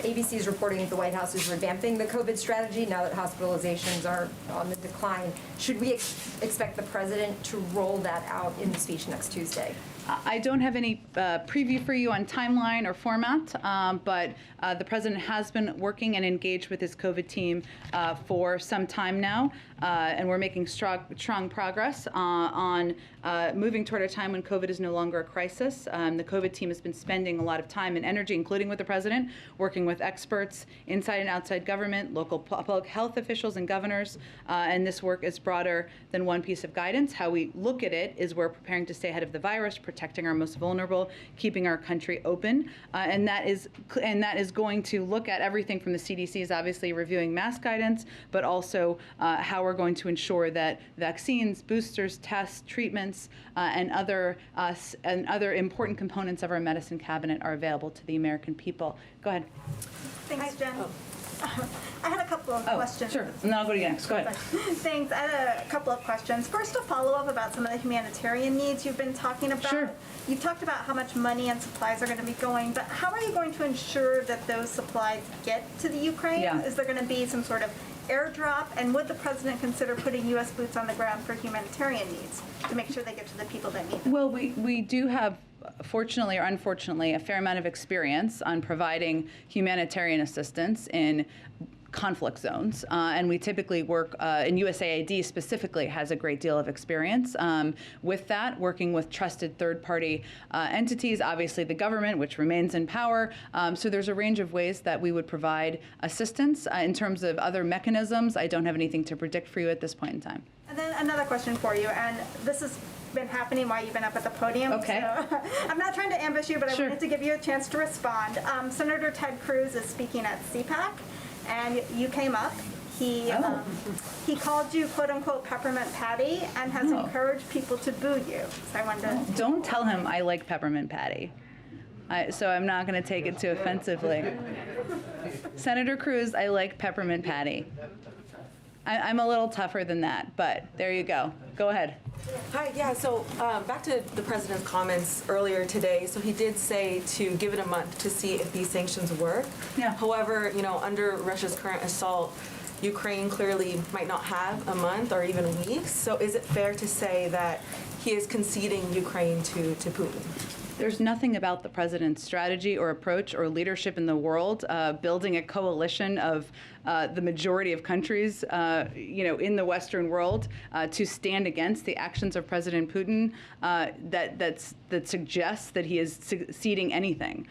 ABC is reporting that the White House is revamping the COVID strategy now that hospitalizations are on the decline. Should we expect the president to roll that out in the speech next Tuesday? I don't have any preview for you on timeline or format, but the president has been working and engaged with his COVID team for some time now, and we're making strong progress on moving toward a time when COVID is no longer a crisis. The COVID team has been spending a lot of time and energy, including with the president, working with experts inside and outside government, local public health officials and governors, and this work is broader than one piece of guidance. How we look at it is we're preparing to stay ahead of the virus, protecting our most vulnerable, keeping our country open, and that is going to look at everything from the CDC is obviously reviewing mask guidance, but also how we're going to ensure that vaccines, boosters, tests, treatments, and other important components of our medicine cabinet are available to the American people. Go ahead. Thanks, Jen. I had a couple of questions. Sure, and then I'll go to you next. Go ahead. Thanks. I had a couple of questions. First, a follow-up about some of the humanitarian needs you've been talking about. Sure. You've talked about how much money and supplies are going to be going, but how are you going to ensure that those supplies get to the Ukraine? Yeah. Is there going to be some sort of airdrop? And would the president consider putting U.S. boots on the ground for humanitarian needs to make sure they get to the people that need them? Well, we do have, fortunately or unfortunately, a fair amount of experience on providing humanitarian assistance in conflict zones, and we typically work, and USAID specifically has a great deal of experience with that, working with trusted third-party entities, obviously the government, which remains in power. So there's a range of ways that we would provide assistance. In terms of other mechanisms, I don't have anything to predict for you at this point in time. And then another question for you, and this has been happening while you've been up at the podium. Okay. So I'm not trying to ambush you, but I Sure. wanted to give you a chance to respond. Senator Ted Cruz is speaking at CPAC, and you came up. He called you "quote unquote" Peppermint Patty and has encouraged people to boo you. So I wanted to. Don't tell him I like Peppermint Patty. So I'm not going to take it too offensively. Senator Cruz, I like Peppermint Patty. I'm a little tougher than that, but there you go. Go ahead. Hi, yeah, so back to the president's comments earlier today. So he did say to give it a month to see if these sanctions work. Yeah. However, under Russia's current assault, Ukraine clearly might not have a month or even weeks. So is it fair to say that he is conceding Ukraine to Putin? There's nothing about the president's strategy or approach or leadership in the world, building a coalition of the majority of countries, in the Western world, to stand against the actions of President Putin that suggests that he is ceding anything.